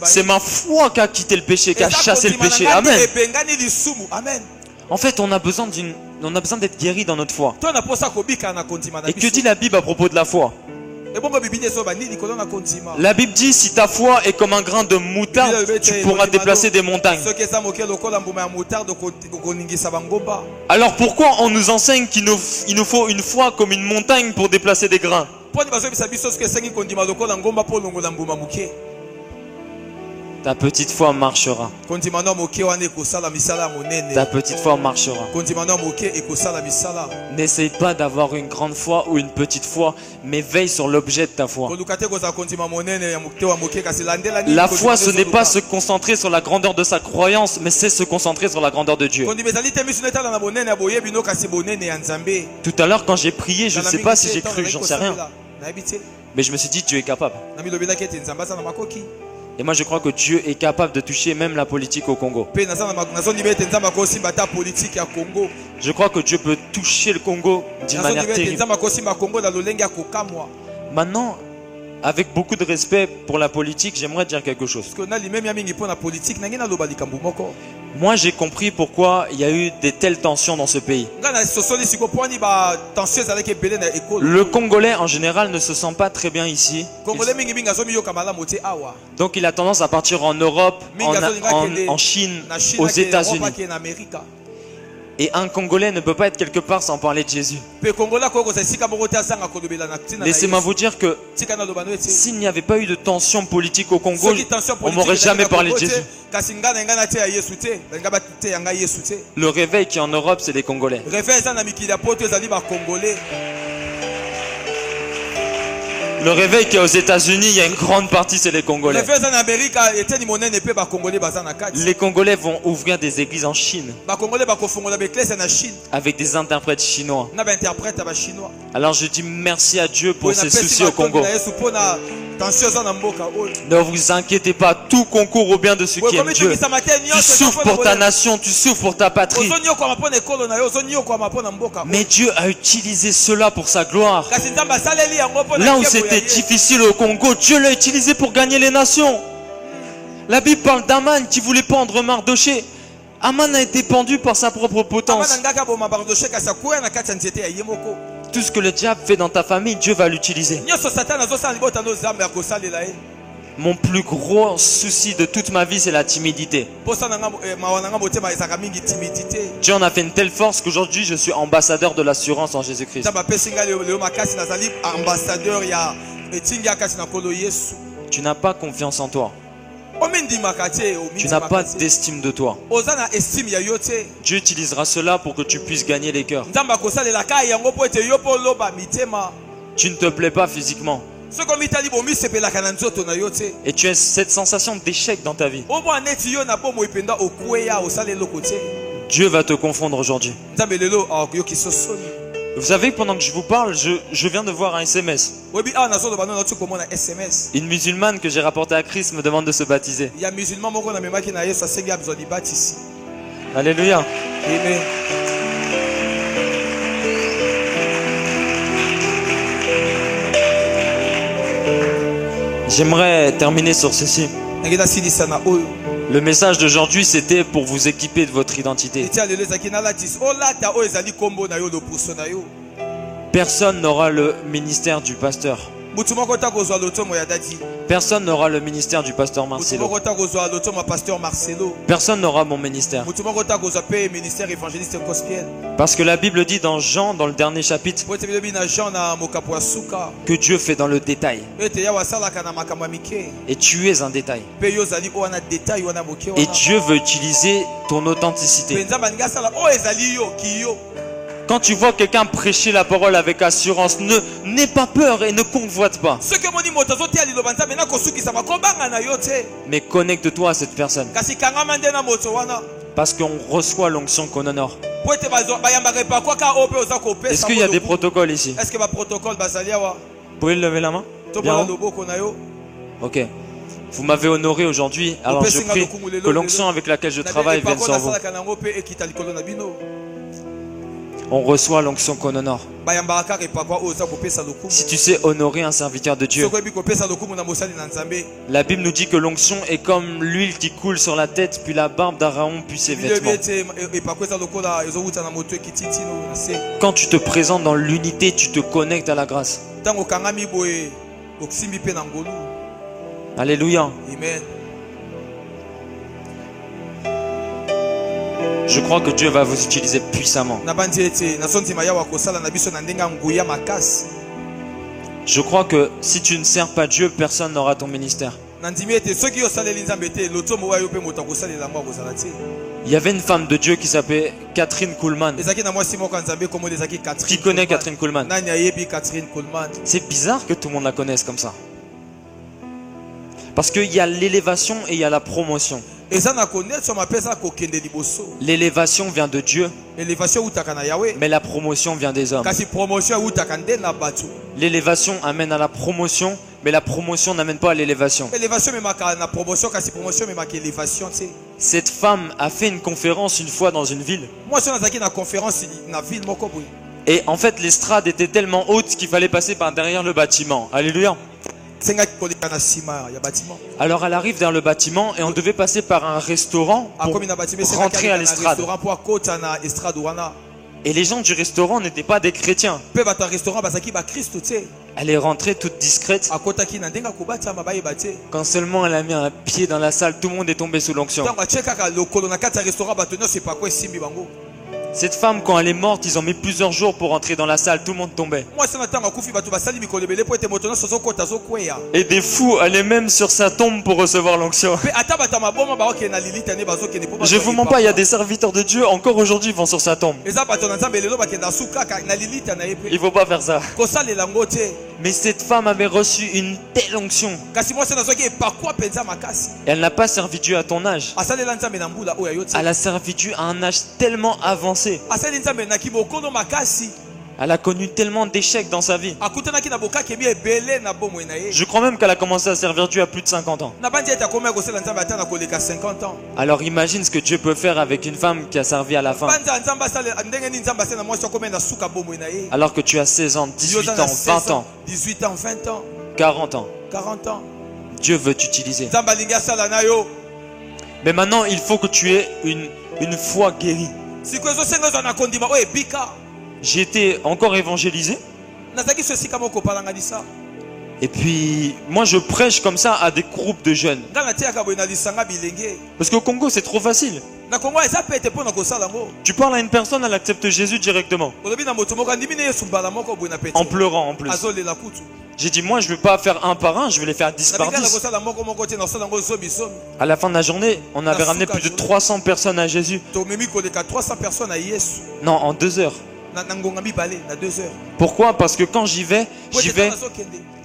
C'est ma foi qui a quitté le péché, qui a chassé le péché. Amen. En fait, on a besoin d'être guéri dans notre foi. Et que dit la Bible à propos de la foi? La Bible dit, si ta foi est comme un grain de moutarde, tu pourras déplacer des montagnes. Alors pourquoi on nous enseigne qu'il nous faut une foi comme une montagne pour déplacer des grains? Ta petite foi marchera. Ta petite foi marchera. N'essaye pas d'avoir une grande foi ou une petite foi, mais veille sur l'objet de ta foi. La foi, ce n'est pas se concentrer sur la grandeur de sa croyance, mais c'est se concentrer sur la grandeur de Dieu. Tout à l'heure, quand j'ai prié, je ne sais pas si j'ai cru, j'en sais rien. Mais je me suis dit, Dieu est capable. Et moi je crois que Dieu est capable de toucher même la politique au Congo. Je crois que Dieu peut toucher le Congo d'une manière terrible. Maintenant, avec beaucoup de respect pour la politique, j'aimerais dire quelque chose. Moi j'ai compris pourquoi il y a eu de telles tensions dans ce pays. Le Congolais en général ne se sent pas très bien ici. Donc il a tendance à partir en Europe, en Chine, aux États-Unis. Et un Congolais ne peut pas être quelque part sans parler de Jésus. Laissez-moi vous dire que s'il n'y avait pas eu de tension politique au Congo, on m'aurait jamais parlé de Jésus. Le réveil qui est en Europe, c'est les Congolais. Le réveil qui est aux États-Unis, il y a une grande partie, c'est les Congolais. Les Congolais vont ouvrir des églises en Chine avec des interprètes chinois. Alors je dis merci à Dieu pour ses soucis au Congo. Ne vous inquiétez pas, tout concourt au bien de ceux qui aiment Dieu. Tu souffres pour ta nation, tu souffres pour ta patrie. Mais Dieu a utilisé cela pour sa gloire. Là où c'était difficile au Congo, Dieu l'a utilisé pour gagner les nations. La Bible parle d'Aman qui voulait pendre Mardoché. Aman a été pendu par sa propre potence. Tout ce que le diable fait dans ta famille, Dieu va l'utiliser. Mon plus gros souci de toute ma vie, c'est la timidité. Dieu en a fait une telle force qu'aujourd'hui, je suis ambassadeur de l'assurance en Jésus-Christ. Tu n'as pas confiance en toi. Tu n'as pas d'estime de toi. Dieu utilisera cela pour que tu puisses gagner les cœurs. Tu ne te plais pas physiquement. Et tu as cette sensation d'échec dans ta vie. Dieu va te confondre aujourd'hui. Vous savez, pendant que je vous parle, je viens de voir un SMS. Une musulmane que j'ai rapportée à Christ me demande de se baptiser. Alléluia. Amen. J'aimerais terminer sur ceci. Le message d'aujourd'hui, c'était pour vous équiper de votre identité. Personne n'aura le ministère du pasteur. Personne n'aura le ministère du pasteur Marcelo. Personne n'aura mon ministère. Parce que la Bible dit dans Jean, dans le dernier chapitre, que Dieu fait dans le détail. Et tu es un détail. Et Dieu veut utiliser ton authenticité. Quand tu vois quelqu'un prêcher la parole avec assurance, n'aie pas peur et ne convoite pas. Mais connecte-toi à cette personne. Parce qu'on reçoit l'onction qu'on honore. Est-ce qu'il y a des protocoles ici? Vous pouvez lever la main? Bien haut. Ok. Vous m'avez honoré aujourd'hui. Alors je prie que l'onction avec laquelle je travaille vienne sur vous. On reçoit l'onction qu'on honore. Si tu sais honorer un serviteur de Dieu, la Bible nous dit que l'onction est comme l'huile qui coule sur la tête, puis la barbe d'Aaron, puis ses vêtements. Quand tu te présentes dans l'unité, tu te connectes à la grâce. Alléluia. Amen. Je crois que Dieu va vous utiliser puissamment. Je crois que si tu ne sers pas Dieu, personne n'aura ton ministère. Il y avait une femme de Dieu qui s'appelait Catherine Kuhlman. Qui connaît Catherine Kuhlman? C'est bizarre que tout le monde la connaisse comme ça. Parce qu'il y a l'élévation et il y a la promotion. L'élévation vient de Dieu, mais la promotion vient des hommes. L'élévation amène à la promotion, mais la promotion n'amène pas à l'élévation. Cette femme a fait une conférence une fois dans une ville. Et en fait, l'estrade était tellement haute qu'il fallait passer par derrière le bâtiment. Alléluia. Alors elle arrive dans le bâtiment et on devait passer par un restaurant pour rentrer à l'estrade. Et les gens du restaurant n'étaient pas des chrétiens. Elle est rentrée toute discrète. Quand seulement elle a mis un pied dans la salle, tout le monde est tombé sous l'onction. Cette femme, quand elle est morte, ils ont mis plusieurs jours pour entrer dans la salle. Tout le monde tombait. Et des fous allaient même sur sa tombe pour recevoir l'onction. Je vous mens pas, il y a des serviteurs de Dieu, encore aujourd'hui, vont sur sa tombe. Il ne faut pas faire ça. Mais cette femme avait reçu une telle onction. Elle n'a pas servi Dieu à ton âge. Elle a servi Dieu à un âge tellement avancé. Elle a connu tellement d'échecs dans sa vie. Je crois même qu'elle a commencé à servir Dieu à plus de 50 ans. Alors imagine ce que Dieu peut faire avec une femme qui a servi à la fin. Alors que tu as 16 ans, 18 ans, 20 ans, 40 ans. Dieu veut t'utiliser. Mais maintenant, il faut que tu aies une foi guérie. J'ai été encore évangélisé. Et puis, moi je prêche comme ça à des groupes de jeunes. Parce qu'au Congo, c'est trop facile. Tu parles à une personne, elle accepte Jésus directement. En pleurant en plus. J'ai dit, moi je ne veux pas faire un par un, je vais les faire 10 par 10. À la fin de la journée, on avait ramené plus de 300 personnes à Jésus. Non, en 2 heures. Pourquoi? Parce que quand j'y vais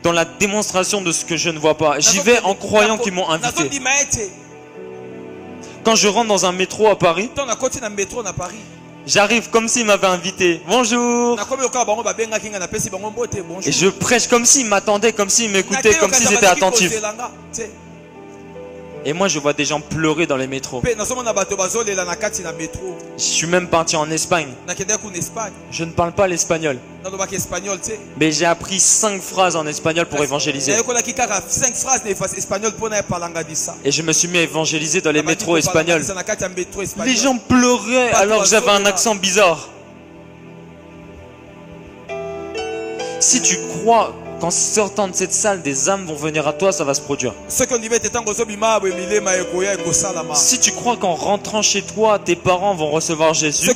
dans la démonstration de ce que je ne vois pas. J'y vais en croyant qu'ils m'ont invité. Quand je rentre dans un métro à Paris, j'arrive comme s'ils m'avaient invité. Bonjour. Et je prêche comme s'ils m'attendaient, comme s'ils m'écoutaient, comme s'ils étaient attentifs. Et moi je vois des gens pleurer dans les métros. Je suis même parti en Espagne. Je ne parle pas l'espagnol. Mais j'ai appris 5 phrases en espagnol pour évangéliser. Et je me suis mis à évangéliser dans les métros espagnols. Les gens pleuraient alors que j'avais un accent bizarre. Si tu crois qu'en sortant de cette salle, des âmes vont venir à toi, ça va se produire. Si tu crois qu'en rentrant chez toi, tes parents vont recevoir Jésus, ça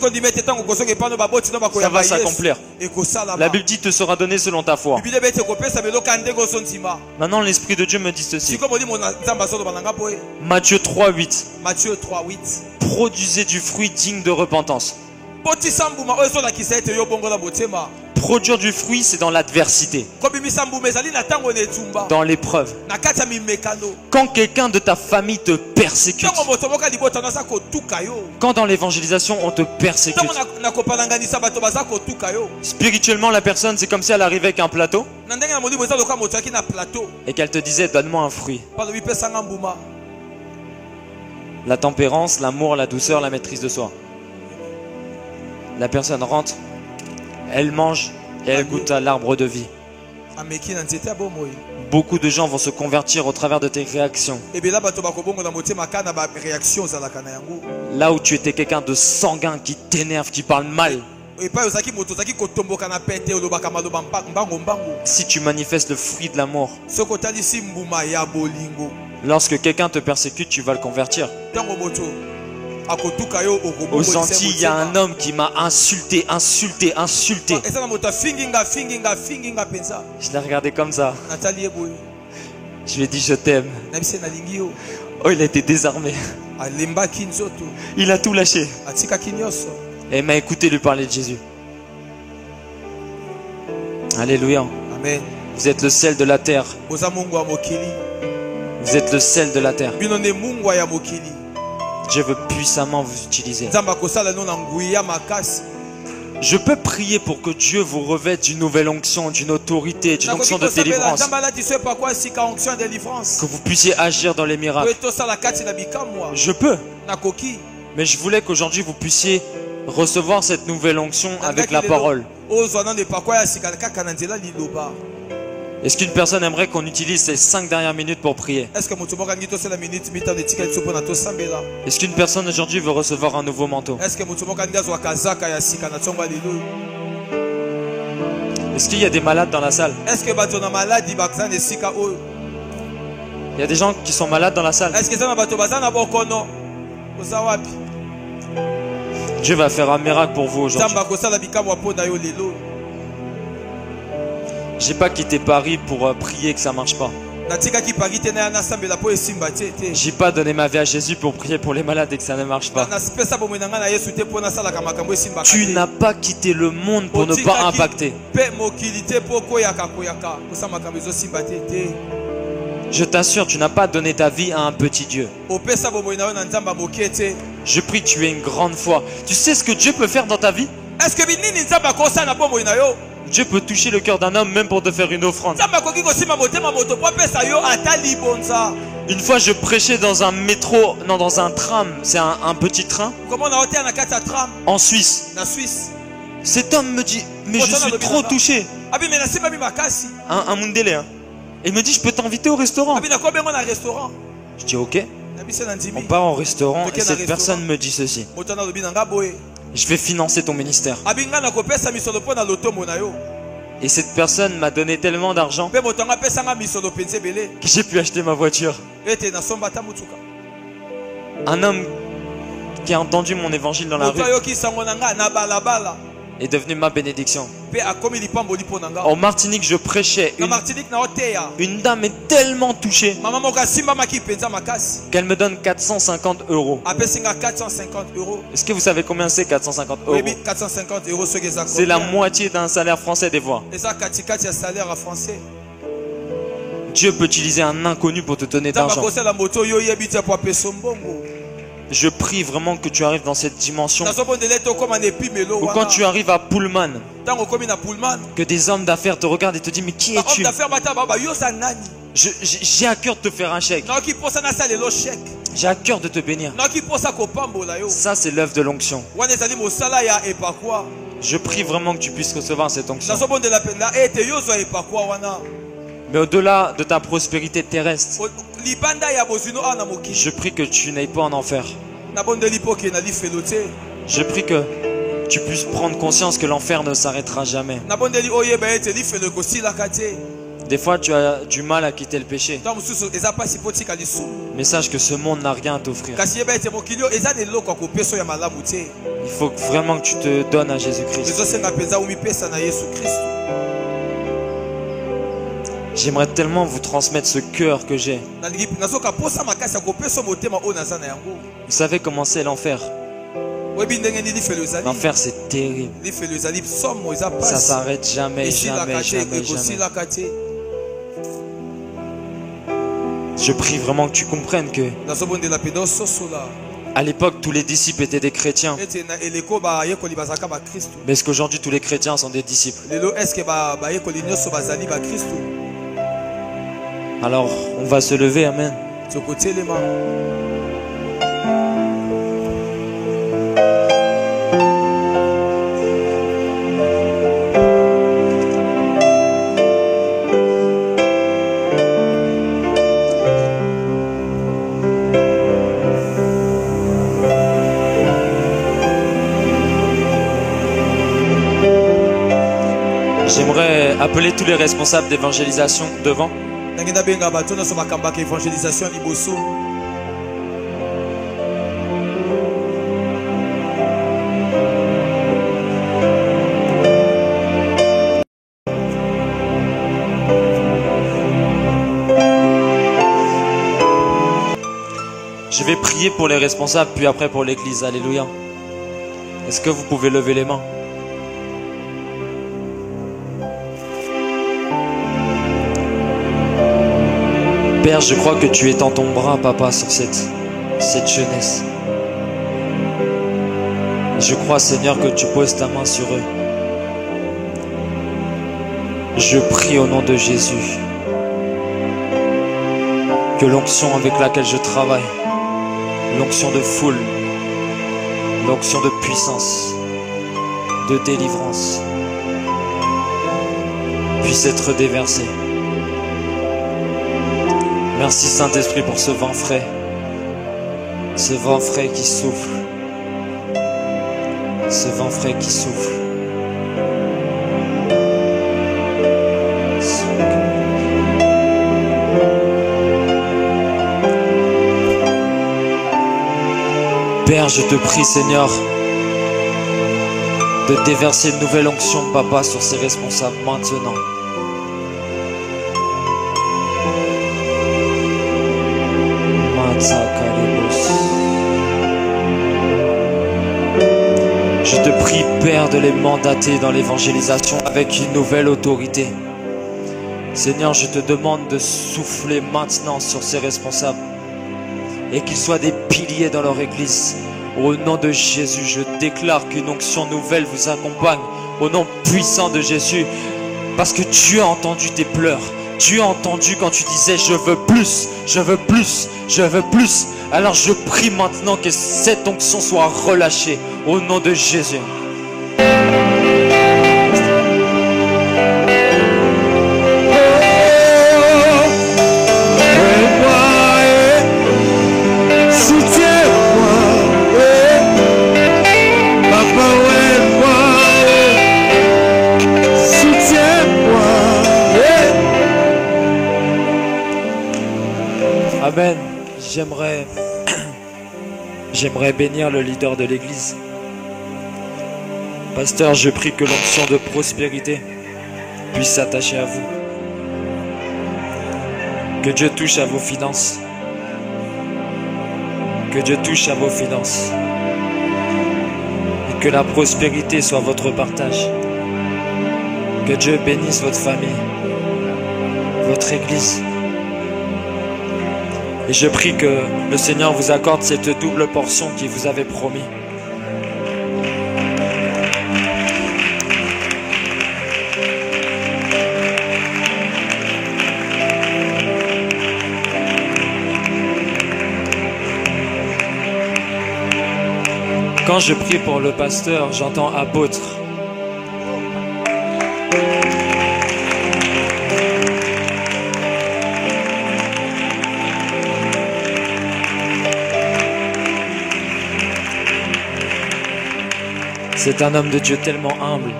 va s'accomplir. La Bible dit te sera donné selon ta foi. Maintenant, l'Esprit de Dieu me dit ceci. Matthieu 3:8. Produisez du fruit digne de repentance. Produire du fruit, c'est dans l'adversité, dans l'épreuve. Quand quelqu'un de ta famille te persécute, quand dans l'évangélisation on te persécute, spirituellement la personne, c'est comme si elle arrivait avec un plateau et qu'elle te disait donne-moi un fruit. La tempérance, l'amour, la douceur, la maîtrise de soi. La personne rentre, elle mange et elle goûte à l'arbre de vie. Beaucoup de gens vont se convertir au travers de tes réactions. Là où tu étais quelqu'un de sanguin, qui t'énerve, qui parle mal. Si tu manifestes le fruit de l'amour, lorsque quelqu'un te persécute, tu vas le convertir. Aux Antilles, il y a un homme qui m'a insulté. Je l'ai regardé comme ça. Je lui ai dit je t'aime. Oh, il a été désarmé. Il a tout lâché. Et il m'a écouté lui parler de Jésus. Alléluia. Amen. Vous êtes le sel de la terre. Vous êtes le sel de la terre. Dieu veut puissamment vous utiliser. Je peux prier pour que Dieu vous revête d'une nouvelle onction, d'une autorité, d'une onction de délivrance. Que vous puissiez agir dans les miracles. Je peux. Mais je voulais qu'aujourd'hui vous puissiez recevoir cette nouvelle onction avec la parole. Est-ce qu'une personne aimerait qu'on utilise ces 5 dernières minutes pour prier? Est-ce qu'une personne aujourd'hui veut recevoir un nouveau manteau? Est-ce qu'il y a des malades dans la salle? Il y a des gens qui sont malades dans la salle. Dieu va faire un miracle pour vous aujourd'hui. J'ai pas quitté Paris pour prier que ça marche pas. J'ai pas donné ma vie à Jésus pour prier pour les malades et que ça ne marche pas. Tu n'as pas quitté le monde pour ne pas impacter. Je t'assure, tu n'as pas donné ta vie à un petit Dieu. Je prie que tu aies une grande foi. Tu sais ce que Dieu peut faire dans ta vie? Est-ce que Dieu peut toucher le cœur d'un homme même pour te faire une offrande. Une fois je prêchais dans un métro, non dans un tram, c'est un petit train. En Suisse. Cet homme me dit, mais je suis trop touché. Un Mundele. Hein. Il me dit, je peux t'inviter au restaurant. Je dis ok. On part au restaurant et cette personne me dit ceci. Je vais financer ton ministère. Et cette personne m'a donné tellement d'argent que j'ai pu acheter ma voiture. Un homme qui a entendu mon évangile dans la rue est devenu ma bénédiction. En Martinique, je prêchais. Une dame est tellement touchée qu'elle me donne 450 €. Est-ce que vous savez combien c'est 450 €? C'est la moitié d'un salaire français des fois. Dieu peut utiliser un inconnu pour te donner de l'argent. Je prie vraiment que tu arrives dans cette dimension où quand tu arrives à Pullman, que des hommes d'affaires te regardent et te disent mais qui es-tu? J'ai à cœur de te faire un chèque. J'ai à cœur de te bénir. Ça c'est l'œuvre de l'onction. Je prie vraiment que tu puisses recevoir cette onction. Mais au-delà de ta prospérité terrestre, je prie que tu n'ailles pas en enfer. Je prie que tu puisses prendre conscience que l'enfer ne s'arrêtera jamais. Des fois tu as du mal à quitter le péché. Mais sache que ce monde n'a rien à t'offrir. Il faut vraiment que tu te donnes à Jésus-Christ. J'aimerais tellement vous transmettre ce cœur que j'ai. Vous savez comment c'est l'enfer? L'enfer c'est terrible. Ça s'arrête jamais, jamais, jamais, jamais. Je prie vraiment que tu comprennes que à l'époque tous les disciples étaient des chrétiens. Mais est-ce qu'aujourd'hui tous les chrétiens sont des disciples? Alors, on va se lever, amen. J'aimerais appeler tous les responsables d'évangélisation devant. Je vais prier pour les responsables puis après pour l'église. Alléluia. Est-ce que vous pouvez lever les mains? Père, je crois que tu étends ton bras, papa, sur cette jeunesse. Je crois, Seigneur, que tu poses ta main sur eux. Je prie au nom de Jésus que l'onction avec laquelle je travaille, l'onction de foule, l'onction de puissance, de délivrance, puisse être déversée. Merci Saint-Esprit pour ce vent frais qui souffle, ce vent frais qui souffle. Père, je te prie Seigneur de déverser une nouvelle onction, papa, sur ces responsables maintenant. Je te prie, Père, de les mandater dans l'évangélisation avec une nouvelle autorité. Seigneur, je te demande de souffler maintenant sur ces responsables et qu'ils soient des piliers dans leur église, Au nom de Jésus, je déclare qu'une onction nouvelle vous accompagne. Au nom puissant de Jésus. Parce que Dieu a entendu tes pleurs. Dieu a entendu quand tu disais je veux plus, je veux plus, je veux plus. Alors je prie maintenant que cette onction soit relâchée au nom de Jésus. Amen. J'aimerais bénir le leader de l'église. Pasteur, je prie que l'onction de prospérité puisse s'attacher à vous. Que Dieu touche à vos finances. Que Dieu touche à vos finances. Et que la prospérité soit votre partage. Que Dieu bénisse votre famille, votre église. Et je prie que le Seigneur vous accorde cette double portion qu'il vous avait promis. Quand je prie pour le pasteur, j'entends apôtre. C'est un homme de Dieu tellement humble.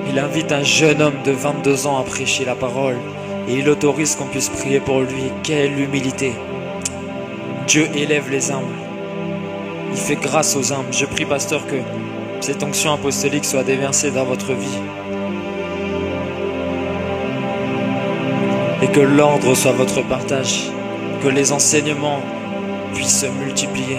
Il invite un jeune homme de 22 ans à prêcher la parole et il autorise qu'on puisse prier pour lui. Quelle humilité! Dieu élève les humbles. Il fait grâce aux humbles. Je prie, pasteur, que cette onction apostolique soit déversée dans votre vie. Et que l'ordre soit votre partage. Que les enseignements puissent se multiplier.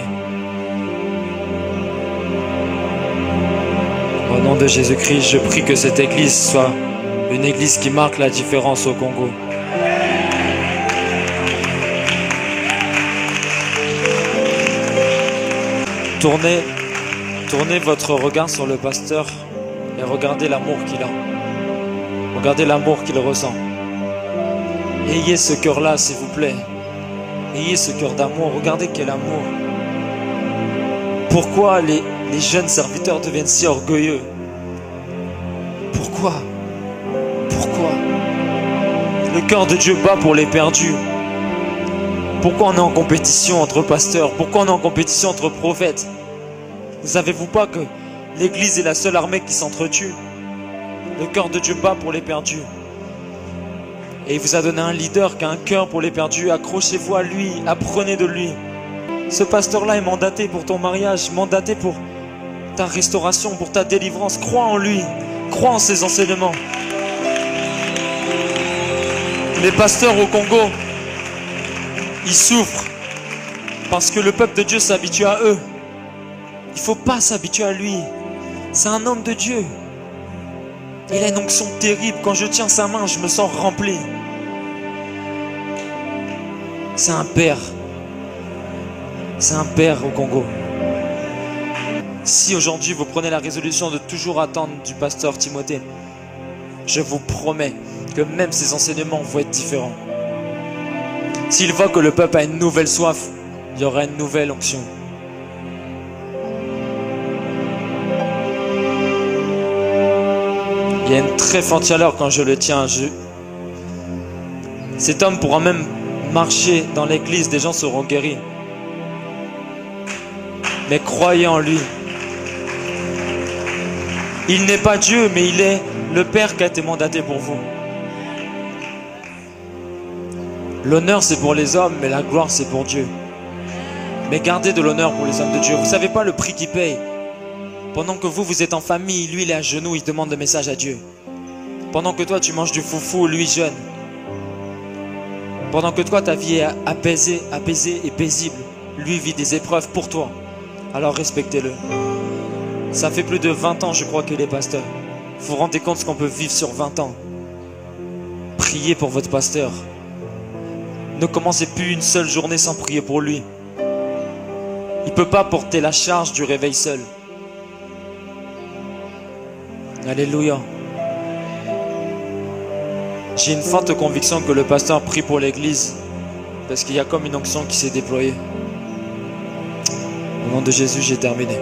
Au nom de Jésus-Christ, je prie que cette église soit une église qui marque la différence au Congo. Tournez votre regard sur le pasteur et regardez l'amour qu'il a. Regardez l'amour qu'il ressent. Ayez ce cœur-là, s'il vous plaît. Ayez ce cœur d'amour. Regardez quel amour. Pourquoi les jeunes serviteurs deviennent si orgueilleux? Pourquoi? Pourquoi? Le cœur de Dieu bat pour les perdus. Pourquoi on est en compétition entre pasteurs? Pourquoi on est en compétition entre prophètes? Ne savez-vous pas que l'église est la seule armée qui s'entretue? Le cœur de Dieu bat pour les perdus. Et il vous a donné un leader qui a un cœur pour les perdus. Accrochez-vous à lui, apprenez de lui. Ce pasteur-là est mandaté pour ton mariage, mandaté pour ta restauration, pour ta délivrance. Crois en lui, crois en ses enseignements. Les pasteurs au Congo, ils souffrent parce que le peuple de Dieu s'habitue à eux. Il ne faut pas s'habituer à lui. C'est un homme de Dieu. Il a une onction terrible. Quand je tiens sa main, je me sens rempli. C'est un père. C'est un père au Congo. Si aujourd'hui vous prenez la résolution de toujours attendre du pasteur Timothée, je vous promets que même ses enseignements vont être différents. S'il voit que le peuple a une nouvelle soif, il y aura une nouvelle onction. Il y a une très forte chaleur quand je le tiens. Cet homme pourra même marcher dans l'église, des gens seront guéris. Mais croyez en lui. Il n'est pas Dieu, mais il est le Père qui a été mandaté pour vous. L'honneur c'est pour les hommes, mais la gloire c'est pour Dieu. Mais gardez de l'honneur pour les hommes de Dieu. Vous ne savez pas le prix qu'il paye. Pendant que vous êtes en famille, lui il est à genoux, il demande des messages à Dieu. Pendant que toi tu manges du foufou, lui jeûne. Pendant que toi ta vie est apaisée et paisible, lui vit des épreuves pour toi. Alors respectez-le. Ça fait plus de 20 ans je crois qu'il est pasteur. Vous vous rendez compte ce qu'on peut vivre sur 20 ans. Priez pour votre pasteur. Ne commencez plus une seule journée sans prier pour lui. Il ne peut pas porter la charge du réveil seul. Alléluia. J'ai une forte conviction que le pasteur prie pour l'église parce qu'il y a comme une onction qui s'est déployée. Au nom de Jésus, j'ai terminé.